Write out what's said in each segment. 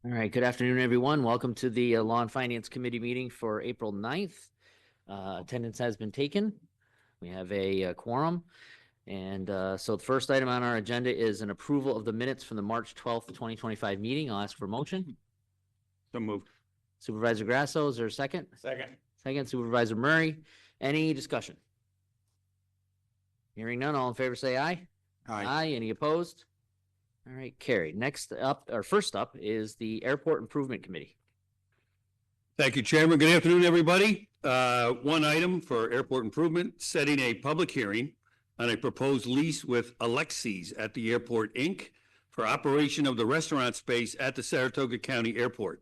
All right, good afternoon, everyone. Welcome to the Law and Finance Committee meeting for April 9th. Attendance has been taken. We have a quorum. And so the first item on our agenda is an approval of the minutes from the March 12th, 2025 meeting. I'll ask for a motion. So moved. Supervisor Grasso, is there a second? Second. Second, Supervisor Murray. Any discussion? Hearing none, all in favor say aye. Aye. Any opposed? All right, carried. Next up, or first up, is the Airport Improvement Committee. Thank you, Chairman. Good afternoon, everybody. One item for airport improvement, setting a public hearing on a proposed lease with Alexis at the Airport, Inc. for operation of the restaurant space at the Saratoga County Airport.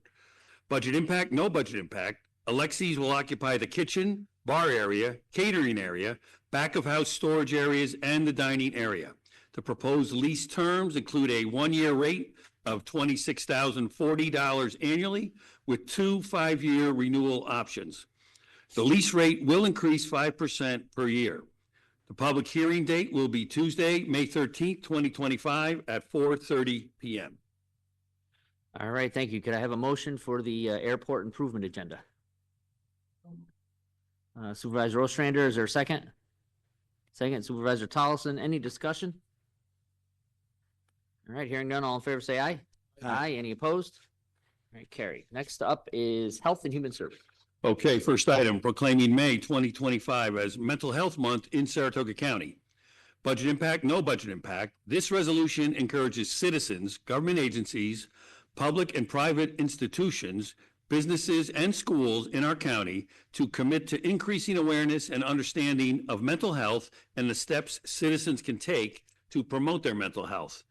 Budget impact, no budget impact. Alexis will occupy the kitchen, bar area, catering area, back of house storage areas, and the dining area. The proposed lease terms include a 1-year rate of $26,040 annually with 2 5-year renewal options. The lease rate will increase 5% per year. The public hearing date will be Tuesday, May 13th, 2025 at 4:30 p.m. All right, thank you. Could I have a motion for the airport improvement agenda? Supervisor Ostrander, is there a second? Second, Supervisor Tolleson. Any discussion? All right, hearing none, all in favor say aye. Aye. Any opposed? All right, carried. Next up is Health and Human Services. Okay, first item, proclaiming May 2025 as Mental Health Month in Saratoga County. Budget impact, no budget impact. This resolution encourages citizens, government agencies, public and private institutions, businesses, and schools in our county to commit to increasing awareness and understanding of mental health and the steps citizens can take to promote their mental health.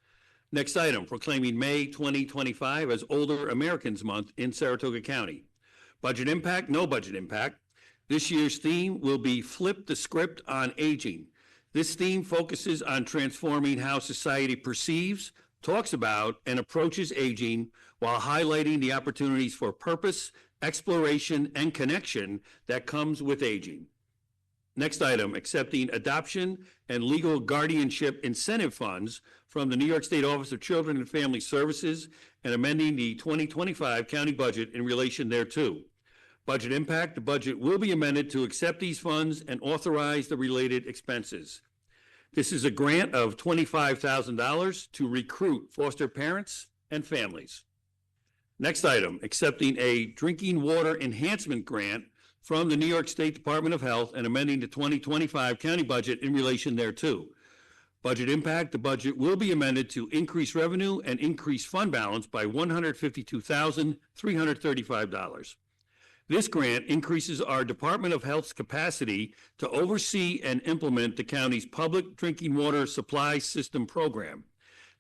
Next item, proclaiming May 2025 as Older Americans Month in Saratoga County. Budget impact, no budget impact. This year's theme will be Flip the Script on Aging. This theme focuses on transforming how society perceives, talks about, and approaches aging while highlighting the opportunities for purpose, exploration, and connection that comes with aging. Next item, accepting adoption and legal guardianship incentive funds from the New York State Office of Children and Family Services and amending the 2025 county budget in relation thereto. Budget impact, the budget will be amended to accept these funds and authorize the related expenses. This is a grant of $25,000 to recruit foster parents and families. Next item, accepting a drinking water enhancement grant from the New York State Department of Health and amending the 2025 county budget in relation thereto. Budget impact, the budget will be amended to increase revenue and increase fund balance by $152,335. This grant increases our Department of Health's capacity to oversee and implement the county's public drinking water supply system program.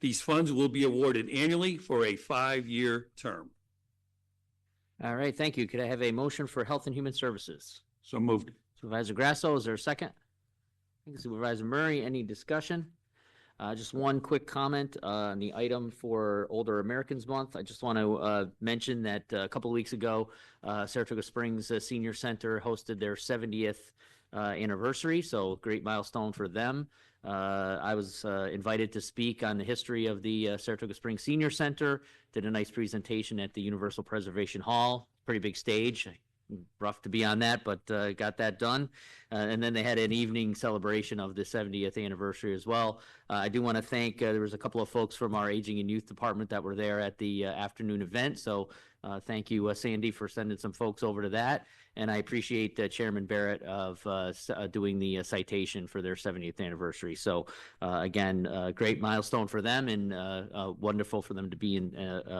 These funds will be awarded annually for a 5-year term. All right, thank you. Could I have a motion for Health and Human Services? So moved. Supervisor Grasso, is there a second? Thank you, Supervisor Murray. Any discussion? Just one quick comment on the item for Older Americans Month. I just want to mention that a couple of weeks ago, Saratoga Springs Senior Center hosted their 70th anniversary, so great milestone for them. I was invited to speak on the history of the Saratoga Springs Senior Center, did a nice presentation at the Universal Preservation Hall, pretty big stage. Rough to be on that, but got that done. And then they had an evening celebration of the 70th anniversary as well. I do want to thank, there was a couple of folks from our Aging and Youth Department that were there at the afternoon event. So thank you, Sandy, for sending some folks over to that. And I appreciate Chairman Barrett of doing the citation for their 70th anniversary. So again, great milestone for them and wonderful for them to be in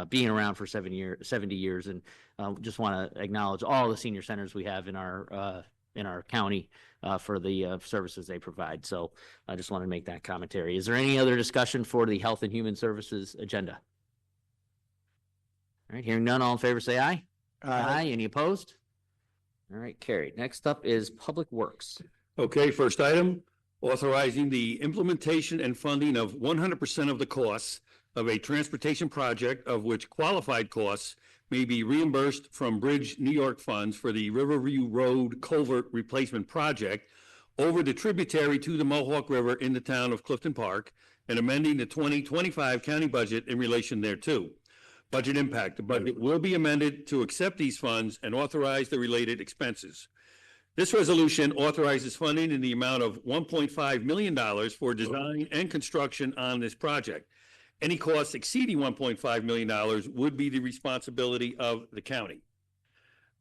being around for 70 years, and just want to acknowledge all the senior centers we have in our county for the services they provide. So I just want to make that commentary. Is there any other discussion for the Health and Human Services agenda? All right, hearing none, all in favor say aye. Aye. Any opposed? All right, carried. Next up is Public Works. Okay, first item, authorizing the implementation and funding of 100% of the costs of a transportation project of which qualified costs may be reimbursed from Bridge New York funds for the Riverview Road Culvert Replacement Project over the tributary to the Mohawk River in the town of Clifton Park and amending the 2025 county budget in relation thereto. Budget impact, the budget will be amended to accept these funds and authorize the related expenses. This resolution authorizes funding in the amount of $1.5 million for design and construction on this project. Any costs exceeding $1.5 million would be the responsibility of the county.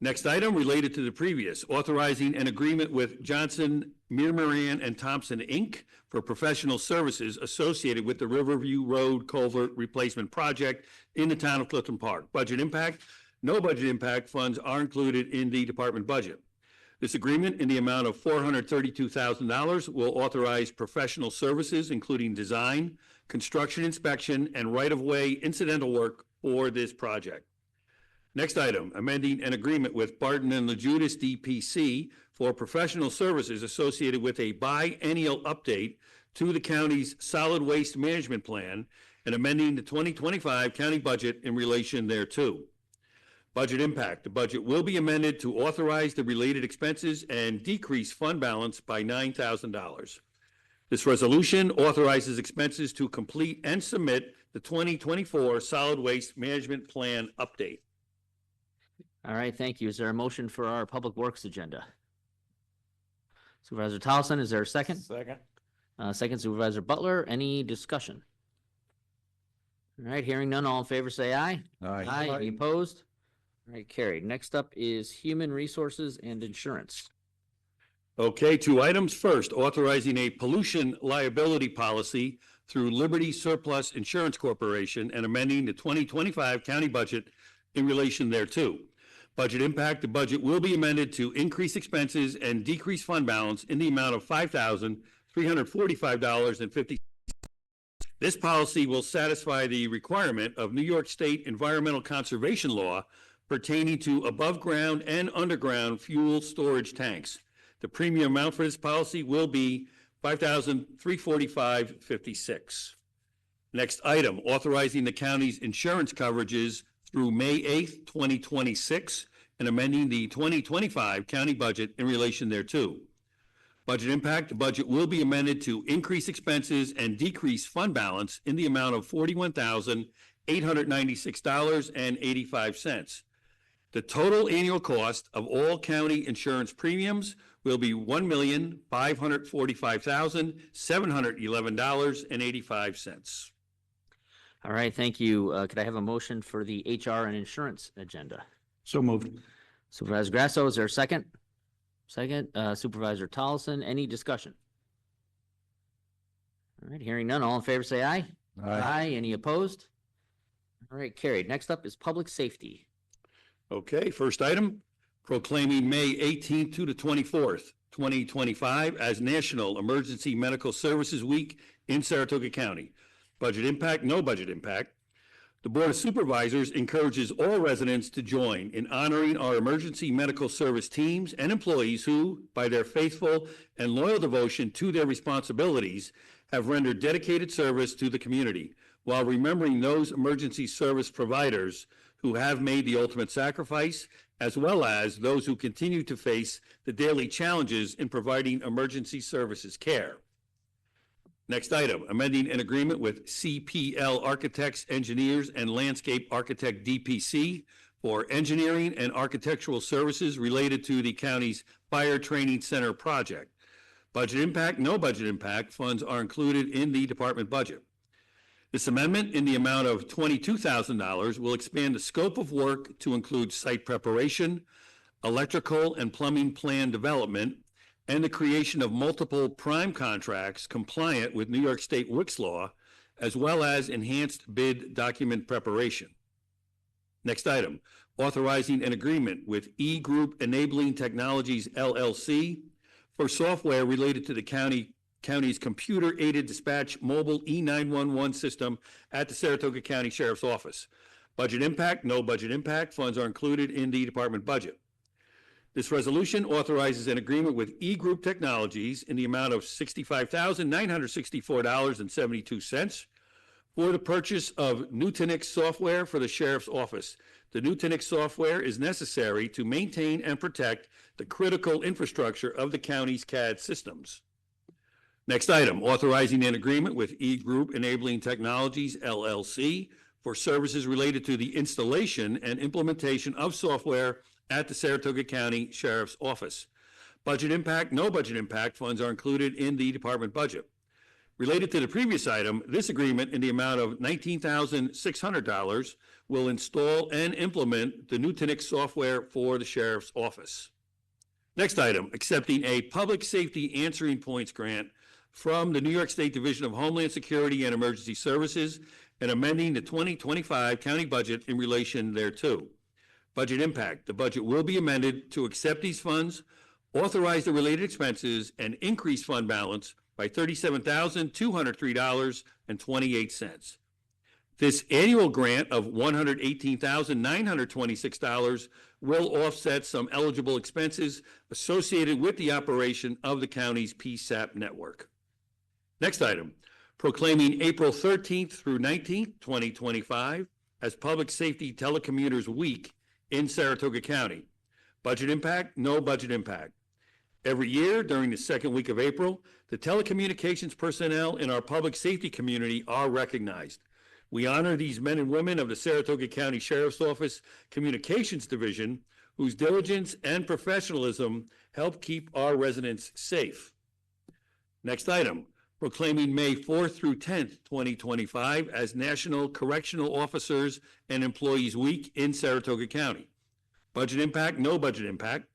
Next item related to the previous, authorizing an agreement with Johnson, Moran and Thompson, Inc. for professional services associated with the Riverview Road Culvert Replacement Project in the town of Clifton Park. Budget impact, no budget impact funds are included in the department budget. This agreement in the amount of $432,000 will authorize professional services, including design, construction inspection, and right-of-way incidental work for this project. Next item, amending an agreement with Barton and LaJudas DPC for professional services associated with a biennial update to the county's solid waste management plan and amending the 2025 county budget in relation thereto. Budget impact, the budget will be amended to authorize the related expenses and decrease fund balance by $9,000. This resolution authorizes expenses to complete and submit the 2024 solid waste management plan update. All right, thank you. Is there a motion for our Public Works agenda? Supervisor Tolleson, is there a second? Second. Second Supervisor Butler, any discussion? All right, hearing none, all in favor say aye. Aye. Any opposed? All right, carried. Next up is Human Resources and Insurance. Okay, two items. First, authorizing a pollution liability policy through Liberty Surplus Insurance Corporation and amending the 2025 county budget in relation thereto. Budget impact, the budget will be amended to increase expenses and decrease fund balance in the amount of $5,345.50. This policy will satisfy the requirement of New York State Environmental Conservation Law pertaining to above-ground and underground fuel storage tanks. The premium amount for this policy will be $5,345.56. Next item, authorizing the county's insurance coverages through May 8th, 2026, and amending the 2025 county budget in relation thereto. Budget impact, the budget will be amended to increase expenses and decrease fund balance in the amount of $41,896.85. The total annual cost of all county insurance premiums will be $1,545,711.85. All right, thank you. Could I have a motion for the HR and Insurance agenda? So moved. Supervisor Grasso, is there a second? Second. Supervisor Tolleson, any discussion? All right, hearing none, all in favor say aye. Any opposed? All right, carried. Next up is Public Safety. Okay, first item, proclaiming May 18th to the 24th, 2025 as National Emergency Medical Services Week in Saratoga County. Budget impact, no budget impact. The Board of Supervisors encourages all residents to join in honoring our emergency medical service teams and employees who, by their faithful and loyal devotion to their responsibilities, have rendered dedicated service to the community, while remembering those emergency service providers who have made the ultimate sacrifice, as well as those who continue to face the daily challenges in providing emergency services care. Next item, amending an agreement with CPL Architects, Engineers, and Landscape Architect DPC for engineering and architectural services related to the county's Fire Training Center project. Budget impact, no budget impact funds are included in the department budget. This amendment in the amount of $22,000 will expand the scope of work to include site preparation, electrical and plumbing plan development, and the creation of multiple prime contracts compliant with New York State WICS law, as well as enhanced bid document preparation. Next item, authorizing an agreement with E-Group Enabling Technologies, LLC, for software related to the county's computer-aided dispatch mobile E911 system at the Saratoga County Sheriff's Office. Budget impact, no budget impact. Funds are included in the department budget. This resolution authorizes an agreement with E-Group Technologies in the amount of $65,964.72 for the purchase of Nutanix software for the Sheriff's Office. The Nutanix software is necessary to maintain and protect the critical infrastructure of the county's CAD systems. Next item, authorizing an agreement with E-Group Enabling Technologies, LLC, for services related to the installation and implementation of software at the Saratoga County Sheriff's Office. Budget impact, no budget impact funds are included in the department budget. Related to the previous item, this agreement in the amount of $19,600 will install and implement the Nutanix software for the Sheriff's Office. Next item, accepting a Public Safety Answering Points grant from the New York State Division of Homeland Security and Emergency Services and amending the 2025 county budget in relation thereto. Budget impact, the budget will be amended to accept these funds, authorize the related expenses, and increase fund balance by $37,203.28. This annual grant of $118,926 will offset some eligible expenses associated with the operation of the county's PSAP network. Next item, proclaiming April 13th through 19th, 2025 as Public Safety Telecommuters Week in Saratoga County. Budget impact, no budget impact. Every year during the second week of April, the telecommunications personnel in our public safety community are recognized. We honor these men and women of the Saratoga County Sheriff's Office Communications Division, whose diligence and professionalism help keep our residents safe. Next item, proclaiming May 4th through 10th, 2025 as National Correctional Officers and Employees Week in Saratoga County. Budget impact, no budget impact.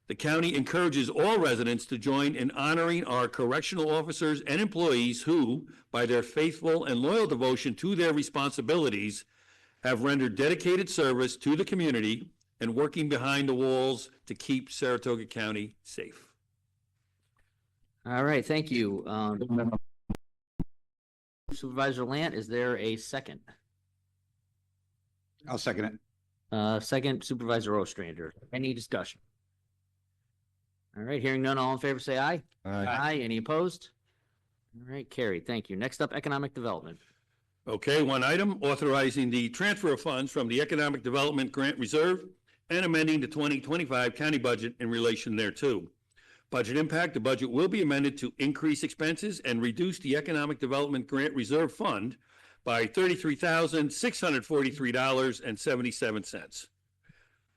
The county encourages all residents to join in honoring our correctional officers and employees who, by their faithful and loyal devotion to their responsibilities, have rendered dedicated service to the community and working behind the walls to keep Saratoga County safe. All right, thank you. Supervisor Lant, is there a second? I'll second it. Second, Supervisor Ostrander. Any discussion? All right, hearing none, all in favor, say aye. Aye. Any opposed? All right, carried. Thank you. Next up, Economic Development. Okay, one item, authorizing the transfer of funds from the Economic Development Grant Reserve and amending the 2025 county budget in relation thereto. Budget impact, the budget will be amended to increase expenses and reduce the Economic Development Grant Reserve Fund by $33,643.77.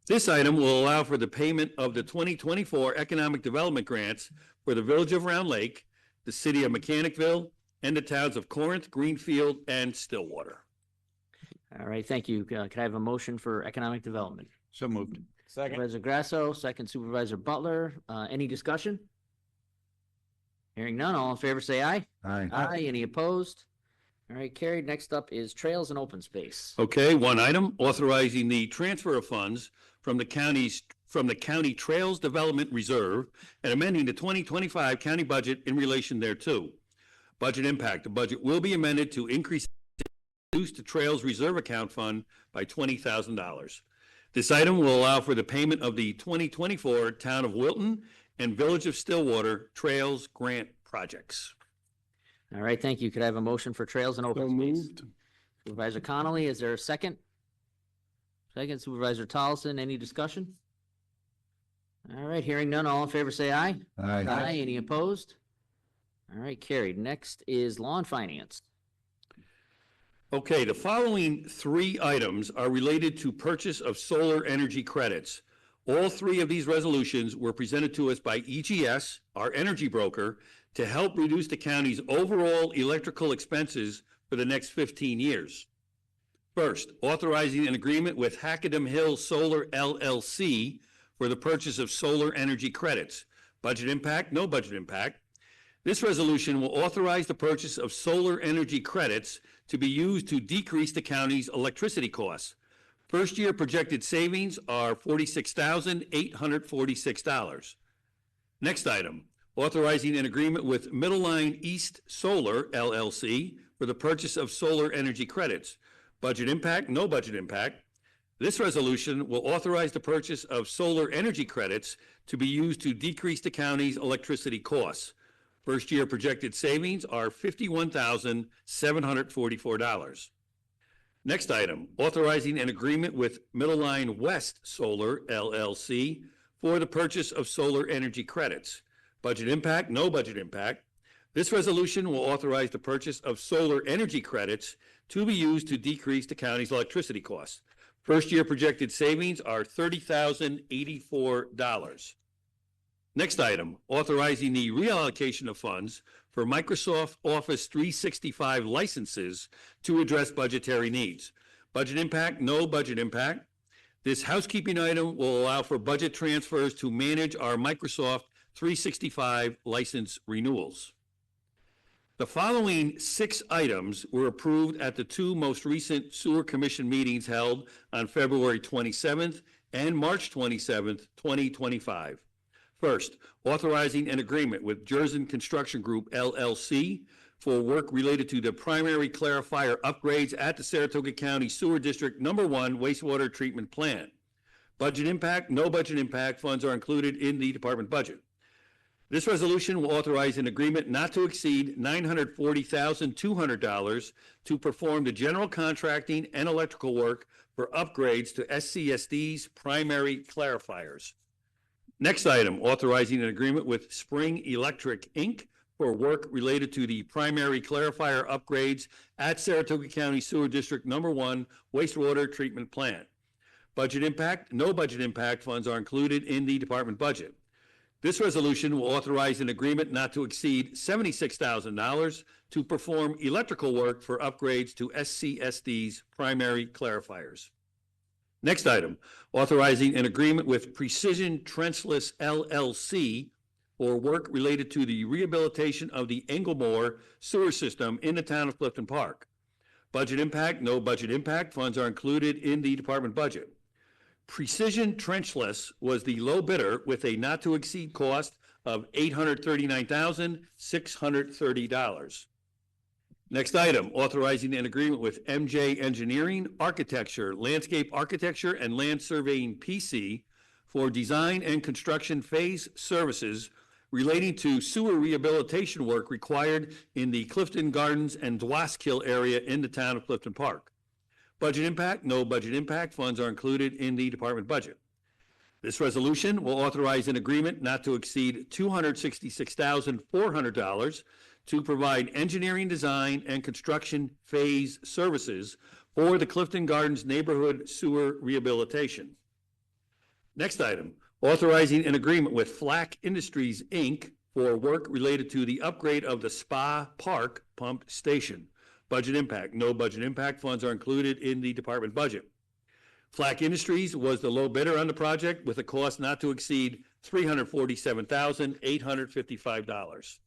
This item will allow for the payment of the 2024 economic development grants for the Village of Round Lake, the City of Mechanicville, and the towns of Corinth, Greenfield, and Stillwater. All right, thank you. Can I have a motion for Economic Development? So moved. Second. Supervisor Grasso, second Supervisor Butler. Any discussion? Hearing none, all in favor, say aye. Aye. Any opposed? All right, carried. Next up is Trails and Open Space. Okay, one item, authorizing the transfer of funds from the county Trails Development Reserve and amending the 2025 county budget in relation thereto. Budget impact, the budget will be amended to increase the Trails Reserve Account Fund by $20,000. This item will allow for the payment of the 2024 Town of Wilton and Village of Stillwater Trails Grant projects. All right, thank you. Could I have a motion for Trails and Open So Space? moved. Supervisor Connolly, is there a second? Second, Supervisor Tolleson, any discussion? All right, hearing none, all in favor, say aye. Aye. Any opposed? All right, carried. Next is Law and Finance. Okay, the following three items are related to purchase of solar energy credits. All three of these resolutions were presented to us by EGS, our energy broker, to help reduce the county's overall electrical expenses for the next 15 years. First, authorizing an agreement with Hackedam Hill Solar LLC for the purchase of solar energy credits. Budget impact, no budget impact. This resolution will authorize the purchase of solar energy credits to be used to decrease the county's electricity costs. First year projected savings are $46,846. Next item, authorizing an agreement with Middle Line East Solar LLC for the purchase of solar energy credits. Budget impact, no budget impact. This resolution will authorize the purchase of solar energy credits to be used to decrease the county's electricity costs. First year projected savings are $51,744. Next item, authorizing an agreement with Middle Line West Solar LLC for the purchase of solar energy credits. Budget impact, no budget impact. This resolution will authorize the purchase of solar energy credits to be used to decrease the county's electricity costs. First year projected savings are $30,084. Next item, authorizing the reallocation of funds for Microsoft Office 365 licenses to address budgetary needs. Budget impact, no budget impact. This housekeeping item will allow for budget transfers to manage our Microsoft 365 license renewals. The following 6 items were approved at the 2 most recent Sewer Commission meetings held on February 27th and March 27th, 2025. First, authorizing an agreement with Jersen Construction Group, LLC, for work related to the primary clarifier upgrades at the Saratoga County Sewer District Number 1 wastewater treatment plant. Budget impact, no budget impact. Funds are included in the department budget. This resolution will authorize an agreement not to exceed $940,200 to perform the general contracting and electrical work for upgrades to SCSD's primary clarifiers. Next item, authorizing an agreement with Spring Electric, Inc. for work related to the primary clarifier upgrades at Saratoga County Sewer District Number 1 wastewater treatment plant. Budget impact, no budget impact. Funds are included in the department budget. This resolution will authorize an agreement not to exceed $76,000 to perform electrical work for upgrades to SCSD's primary clarifiers. Next item, authorizing an agreement with Precision Trenchless LLC for work related to the rehabilitation of the Englemore sewer system in the town of Clifton Park. Budget impact, no budget impact. Funds are included in the department budget. Precision Trenchless was the low bidder with a not to exceed cost of $839,630. Next item, authorizing an agreement with MJ Engineering, Architecture, Landscape Architecture, and Land Surveying PC for design and construction phase services relating to sewer rehabilitation work required in the Clifton Gardens and Dwaskill area in the town of Clifton Park. Budget impact, no budget impact. Funds are included in the department budget. This resolution will authorize an agreement not to exceed $266,400 to provide engineering, design, and construction phase services for the Clifton Gardens neighborhood sewer rehabilitation. Next item, authorizing an agreement with Flack Industries, Inc. for work related to the upgrade of the Spa Park pump station. Budget impact, no budget impact. Funds are included in the department budget. Flack Industries was the low bidder on the project with a cost not to exceed $347,855.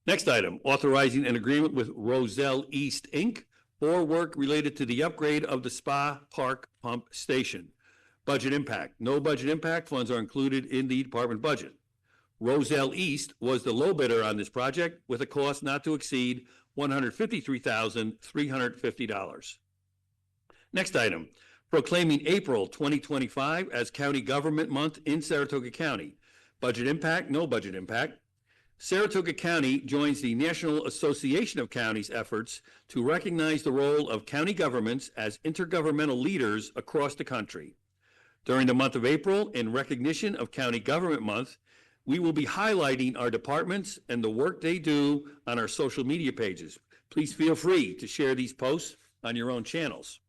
Next item, authorizing an agreement with Roselle East, Inc. for work related to the upgrade of the Spa Park pump station. Budget impact, no budget impact. Funds are included in the department budget. Roselle East was the low bidder on this project with a cost not to exceed $153,350. Next item, proclaiming April 2025 as County Government Month in Saratoga County. Budget impact, no budget impact. Saratoga County joins the National Association of Counties efforts to recognize the role of county governments as intergovernmental leaders across the country. During the month of April, in recognition of County Government Month, we will be highlighting our departments and the work they do on our social media pages. Please feel free to share these posts on your own channels.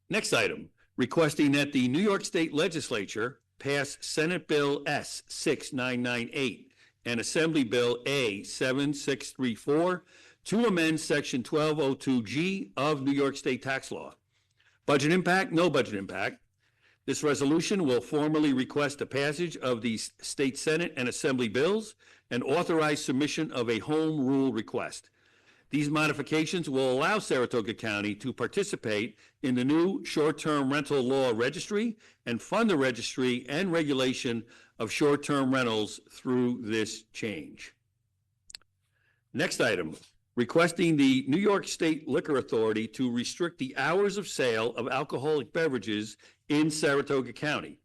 Next item, requesting that the New York State Legislature pass Senate Bill S 6998 and Assembly Bill A 7634 to amend Section 1202G of New York State tax law. Budget impact, no budget impact. This resolution will formally request the passage of the State Senate and Assembly bills and authorize submission of a home rule request. These modifications will allow Saratoga County to participate in the new short-term rental law registry and fund the registry and regulation of short-term rentals through this change. Next item, requesting the New York State Liquor Authority to restrict the hours of sale of alcoholic beverages in Saratoga County.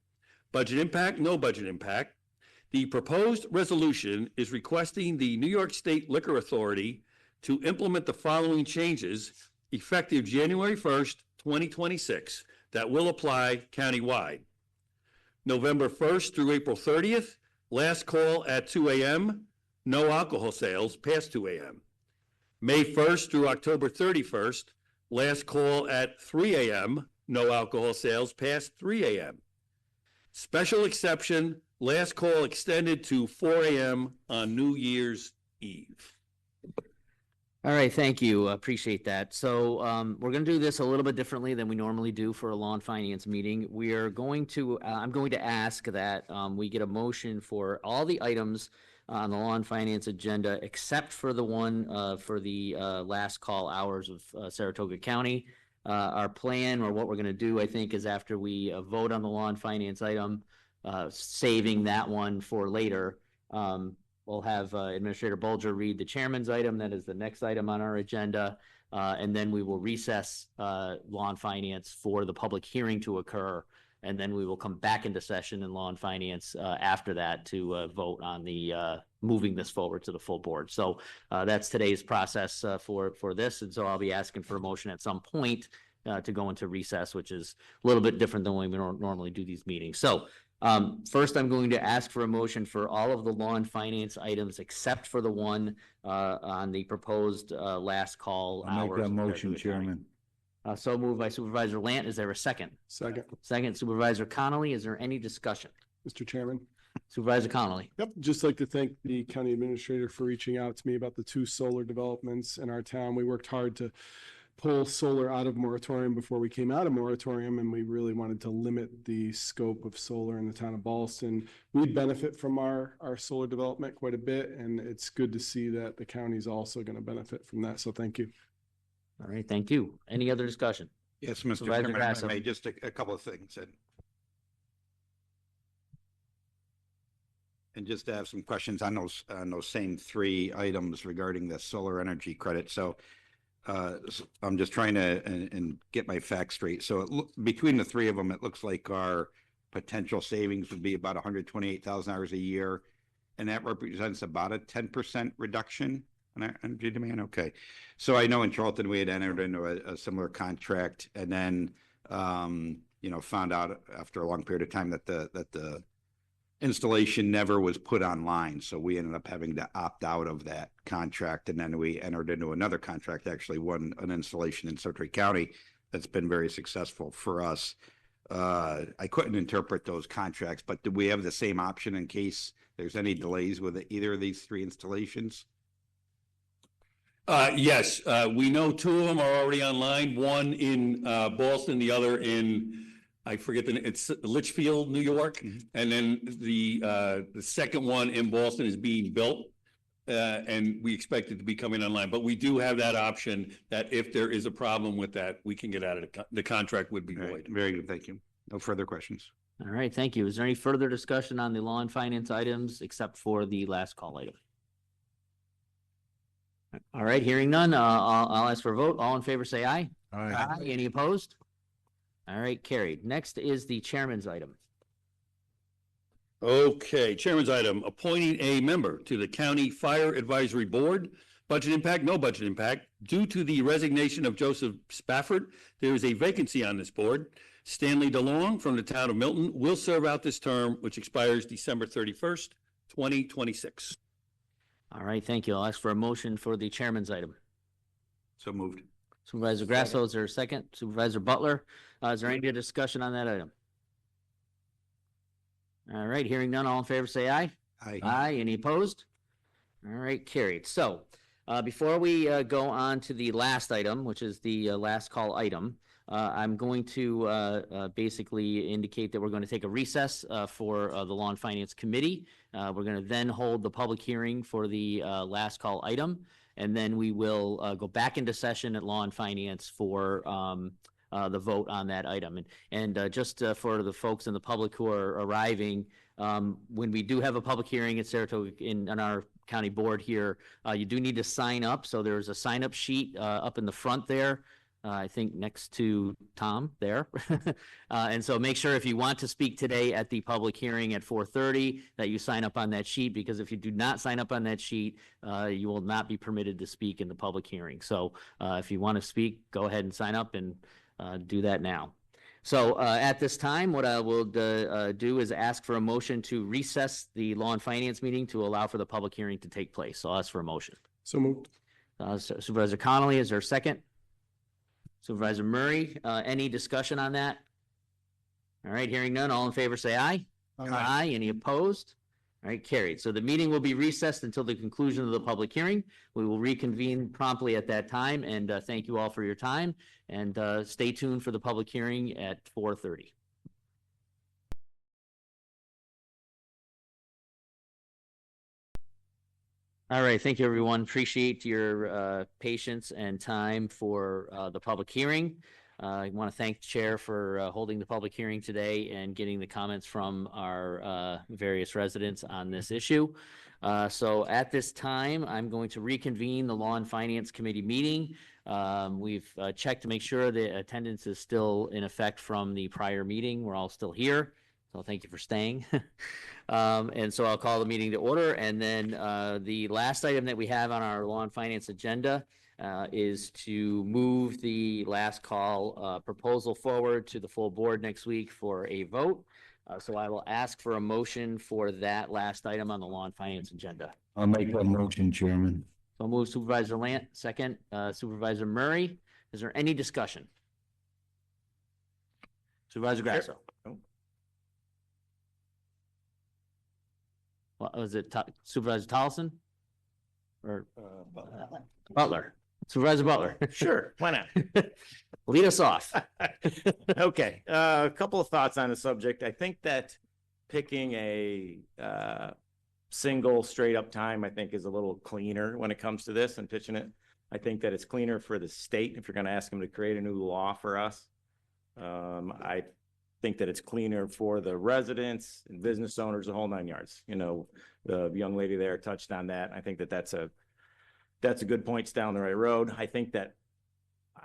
Budget impact, no budget impact. The proposed resolution is requesting the New York State Liquor Authority to implement the following changes effective January 1st, 2026, that will apply countywide. November 1st through April 30th, last call at 2 a.m., no alcohol sales past 2 a.m. May 1st through October 31st, last call at 3 a.m., no alcohol sales past 3 a.m. Special exception, last call extended to 4 a.m. on New Year's Eve. All right, thank you. Appreciate that. So we're going to do this a little bit differently than we normally do for a law and finance meeting. We are going to, I'm going to ask that we get a motion for all the items on the law and finance agenda except for the one for the last call hours of Saratoga County. Our plan, or what we're going to do, I think, is after we vote on the law and finance item, saving that one for later. We'll have Administrator Bulger read the chairman's item. That is the next item on our agenda. And then we will recess law and finance for the public hearing to occur. And then we will come back into session in law and finance after that to vote on the moving this forward to the full board. So that's today's process for this. And so I'll be asking for a motion at some point to go into recess, which is a little bit different than when we normally do these meetings. So first, I'm going to ask for a motion for all of the law and finance items except for the one on the proposed last call I'll make hours. that motion, Chairman. So moved by Supervisor Lant. Is there a second? Second. Second, Supervisor Connolly. Is there any discussion? Mr. Chairman. Supervisor Connolly. Yep, just like to thank the county administrator for reaching out to me about the 2 solar developments in our town. We worked hard to pull solar out of moratorium before we came out of moratorium, and we really wanted to limit the scope of solar in the town of Ballston. We benefit from our solar development quite a bit, and it's good to see that the county's also going to benefit from that. So thank you. All right, thank you. Any other discussion? Yes, Mr. Supervisor Chairman, Grasso. if I may, just a couple of things. And just to have some questions on those same 3 items regarding the solar energy credit. So I'm just trying to and get my facts straight. So between the 3 of them, it looks like our potential savings would be about $128,000 a year, and that represents about a 10% reduction on our energy demand. Okay, so I know in Charlton we had entered into a similar contract, and then found out after a long period of time that the installation never was put online. So we ended up having to opt out of that contract. And then we entered into another contract, actually an installation in Saratoga County that's been very successful for us. I couldn't interpret those contracts, but do we have the same option in case there's any delays with either of these 3 installations? Yes, we know 2 of them are already online, one in Boston, the other in, I forget it's Litchfield, New York. Mm-hmm. And then the second one in Boston is being built, and we expect it to be coming online. But we do have that option that if there is a problem with that, we can get out of the contract would be void. Right. Very good, thank you. No further questions. All right, thank you. Is there any further discussion on the law and finance items except for the last call item? All right, hearing none, I'll ask for a vote. All in favor, say aye. Aye. Any opposed? All right, carried. Next is the chairman's item. Okay, chairman's item, appointing a member to the County Fire Advisory Board. Budget impact, no budget impact. Due to the resignation of Joseph Spafford, there is a vacancy on this board. Stanley DeLong from the town of Milton will serve out this term, which expires December 31st, 2026. All right, thank you. I'll ask for a motion for the chairman's item. So moved. Supervisor Grasso, is there a second? Supervisor Butler, is there any discussion on that item? All right, hearing none, all in favor, say aye. Aye. Aye, any opposed? All right, carried. So, before we go on to the last item, which is the last call item, I'm going to basically indicate that we're going to take a recess for the Law and Finance Committee. We're going to then hold the public hearing for the last call item, and then we will go back into session at Law and Finance for the vote on that item. And just for the folks in the public who are arriving, when we do have a public hearing at Saratoga in our county board here, you do need to sign up. So there's a sign-up sheet up in the front there. I think next to Tom there. And so make sure if you want to speak today at the public hearing at 4:30 that you sign up on that sheet, because if you do not sign up on that sheet, you will not be permitted to speak in the public hearing. So if you want to speak, go ahead and sign up and do that now. So at this time, what I will do is ask for a motion to recess the Law and Finance meeting to allow for the public hearing to take place. So I'll ask for a motion. So moved. Supervisor Connolly, is there a second? Supervisor Murray, any discussion on that? All right, hearing none, all in favor say aye. Aye. Any opposed? All right, carried. So the meeting will be recessed until the conclusion of the public hearing. We will reconvene promptly at that time, and thank you all for your time, and stay tuned for the public hearing at 4:30. All right, thank you, everyone. Appreciate your patience and time for the public hearing. I want to thank the chair for holding the public hearing today and getting the comments from our various residents on this issue. So at this time, I'm going to reconvene the Law and Finance Committee meeting. We've checked to make sure the attendance is still in effect from the prior meeting. We're all still here. So thank you for staying. And so I'll call the meeting to order. And then the last item that we have on our Law and Finance agenda is to move the last call proposal forward to the full board next week for a vote. So I will ask for a motion for that last item on the Law and Finance agenda. I'll make that motion, Chairman. So move Supervisor Lant, second Supervisor Murray. Is there any discussion? Supervisor Grasso. Oh. What was it, Supervisor Tolleson? Or Butler? Supervisor Butler. Sure, why not? Lead us off. Okay, a couple of thoughts on the subject. I think that picking a single straight up time, I think, is a little cleaner when it comes to this and pitching it. I think that it's cleaner for the state if you're going to ask them to create a new law for us. I think that it's cleaner for the residents and business owners, the whole 9 yards. You know, the young lady there touched on that. I think that that's a good points down the right road. I think that,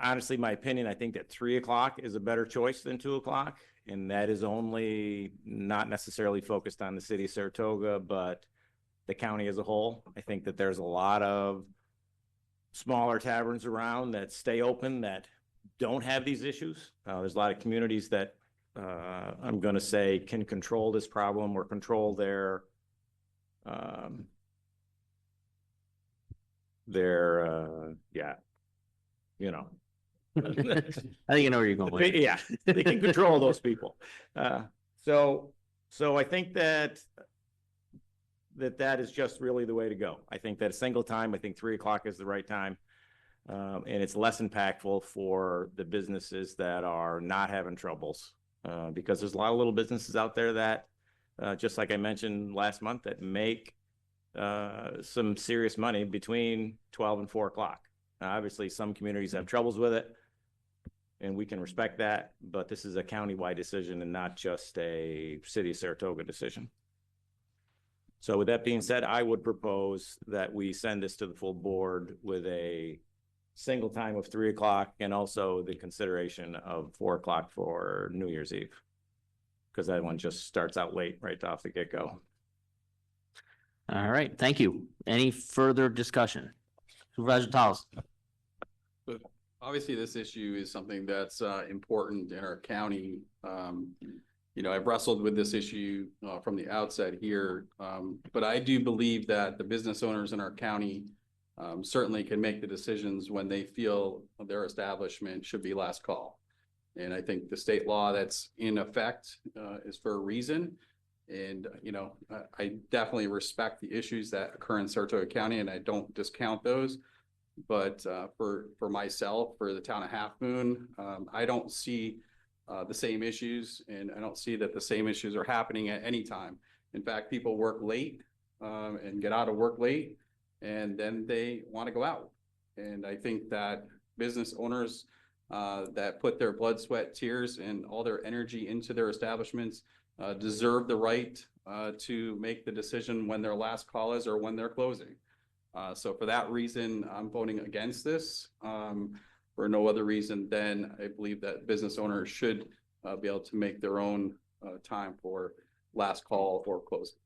honestly, my opinion, I think that 3 o'clock is a better choice than 2 o'clock. And that is only not necessarily focused on the city of Saratoga, but the county as a whole. I think that there's a lot of smaller taverns around that stay open that don't have these issues. There's a lot of communities that I'm going to say can control this problem or control their yeah, you know. I think you know where you're going with it. Yeah, they can control those people. So I think that is just really the way to go. I think that a single time, I think 3 o'clock is the right time. And it's less impactful for the businesses that are not having troubles. Because there's a lot of little businesses out there that, just like I mentioned last month, that make some serious money between 12 and 4 o'clock. Now, obviously, some communities have troubles with it, and we can respect that, but this is a countywide decision and not just a city of Saratoga decision. So with that being said, I would propose that we send this to the full board with a single time of 3 o'clock and also the consideration of 4 o'clock for New Year's Eve, because that one just starts out late right off the get-go. All right, thank you. Any further discussion? Supervisor Tolleson. But obviously, this issue is something that's important in our county. You know, I've wrestled with this issue from the outset here, but I do believe that the business owners in our county certainly can make the decisions when they feel their establishment should be last call. And I think the state law that's in effect is for a reason. And, you know, I definitely respect the issues that occur in Saratoga County, and I don't discount those. But for myself, for the town of Half Moon, I don't see the same issues, and I don't see that the same issues are happening at any time. In fact, people work late and get out of work late, and then they want to go out. And I think that business owners that put their blood, sweat, tears, and all their energy into their establishments deserve the right to make the decision when their last call is or when they're closing. So for that reason, I'm voting against this. For no other reason than I believe that business owners should be able to make their own time for last call or closing.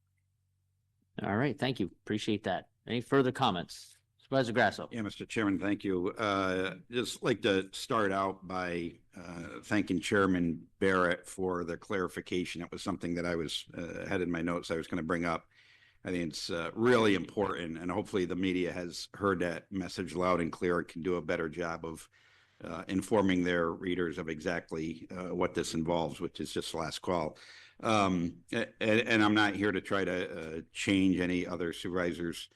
All right, thank you. Appreciate that. Any further comments? Supervisor Grasso. Yeah, Mr. Chairman, thank you. Just like to start out by thanking Chairman Barrett for the clarification. It was something that I was had in my notes I was going to bring up. I think it's really important, and hopefully the media has heard that message loud and clear and can do a better job of informing their readers of exactly what this involves, which is just last call. And I'm not here to try to change any other supervisors'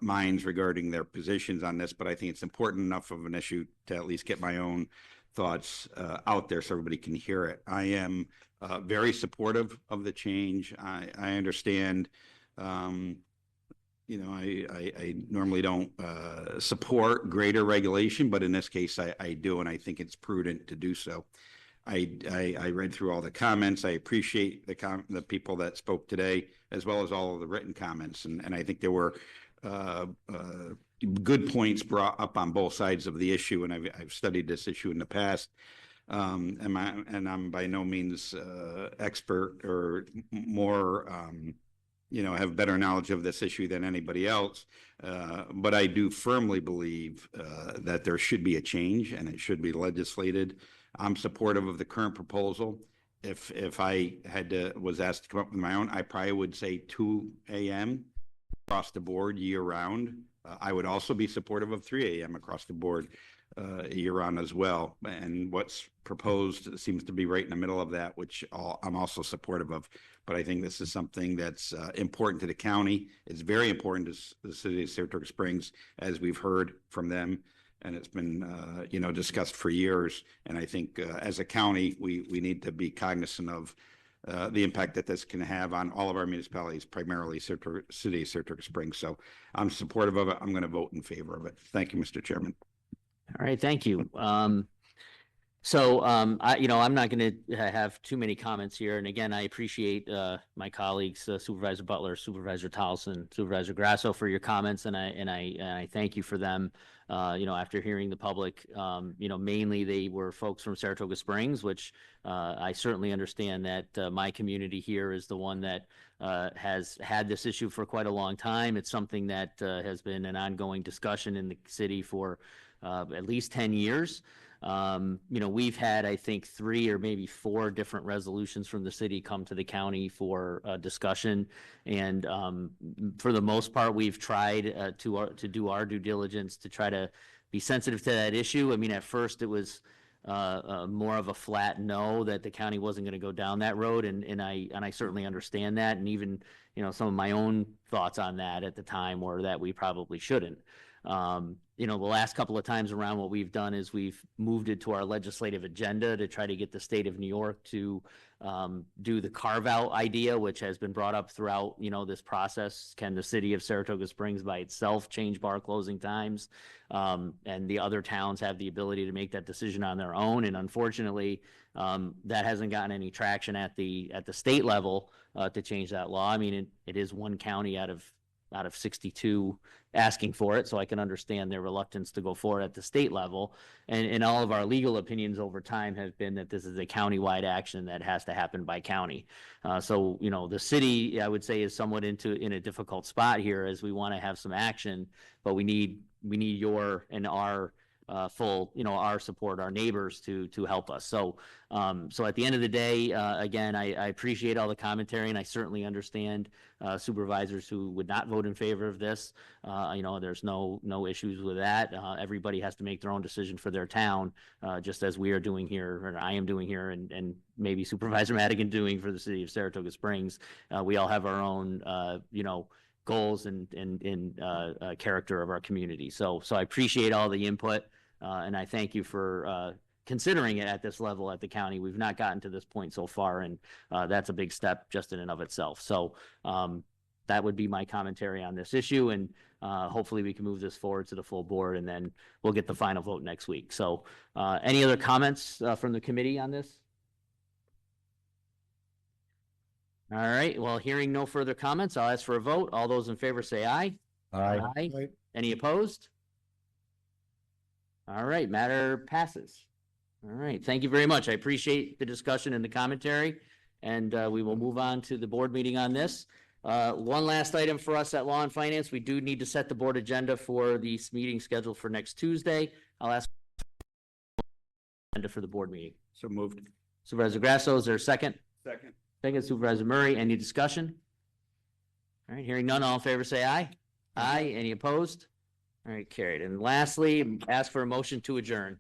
minds regarding their positions on this, but I think it's important enough of an issue to at least get my own thoughts out there so everybody can hear it. I am very supportive of the change. I understand, I normally don't support greater regulation, but in this case, I do, and I think it's prudent to do so. I read through all the comments. I appreciate the people that spoke today, as well as all of the written comments, and I think there were good points brought up on both sides of the issue, and I've studied this issue in the past. And I'm by no means expert or more, have better knowledge of this issue than anybody else. But I do firmly believe that there should be a change and it should be legislated. I'm supportive of the current proposal. If I was asked to come up with my own, I probably would say 2 a.m. across the board year round. I would also be supportive of 3 a.m. across the board year round as well. And what's proposed seems to be right in the middle of that, which I'm also supportive of. But I think this is something that's important to the county. It's very important to the city of Saratoga Springs, as we've heard from them. And it's been, discussed for years. And I think as a county, we need to be cognizant of the impact that this can have on all of our municipalities, primarily city of Saratoga Springs. So I'm supportive of it. I'm going to vote in favor of it. Thank you, Mr. Chairman. All right, thank you. I'm not going to have too many comments here. And again, I appreciate my colleagues, Supervisor Butler, Supervisor Tolson, Supervisor Grasso, for your comments, and I thank you for them. After hearing the public, mainly they were folks from Saratoga Springs, which I certainly understand that my community here is the one that has had this issue for quite a long time. It's something that has been an ongoing discussion in the city for at least 10 years. We've had, I think, 3 or maybe 4 different resolutions from the city come to the county for discussion. And for the most part, we've tried to do our due diligence to try to be sensitive to that issue. I mean, at first it was more of a flat no, that the county wasn't going to go down that road. And I certainly understand that. And even, some of my own thoughts on that at the time were that we probably shouldn't. The last couple of times around, what we've done is we've moved it to our legislative agenda to try to get the state of New York to do the carve-out idea, which has been brought up throughout, this process. Can the city of Saratoga Springs by itself change bar closing times? And the other towns have the ability to make that decision on their own. And unfortunately, that hasn't gotten any traction at the state level to change that law. I mean, it is one county out of 62 asking for it, so I can understand their reluctance to go forward at the state level. And all of our legal opinions over time have been that this is a countywide action that has to happen by county. So the city, I would say, is somewhat in a difficult spot here, as we want to have some action, but we need your and our full, our support, our neighbors to help us. So at the end of the day, again, I appreciate all the commentary, and I certainly understand supervisors who would not vote in favor of this. There's no issues with that. Everybody has to make their own decision for their town, just as we are doing here, or I am doing here, and maybe Supervisor Madigan doing for the city of Saratoga Springs. We all have our own, goals and character of our community. So I appreciate all the input, and I thank you for considering it at this level at the county. We've not gotten to this point so far, and that's a big step just in and of itself. So that would be my commentary on this issue, and hopefully we can move this forward to the full board, and then we'll get the final vote next week. So any other comments from the committee on this? All right, well, hearing no further comments, I'll ask for a vote. All those in favor say aye. Aye. Aye. Any opposed? All right, matter passes. All right, thank you very much. I appreciate the discussion and the commentary, and we will move on to the board meeting on this. One last item for us at Law and Finance. We do need to set the board agenda for the meeting scheduled for next Tuesday. I'll ask agenda for the board meeting. So moved. Supervisor Grasso, is there a second? Second. Second, Supervisor Murray. Any discussion? All right, hearing none, all in favor, say aye. Aye. Any opposed? All right, carried. And lastly, ask for a motion to adjourn.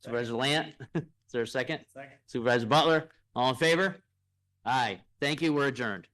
Supervisor Lant, is there a second? Second. Supervisor Butler, all in favor? Aye. Thank you. We're adjourned.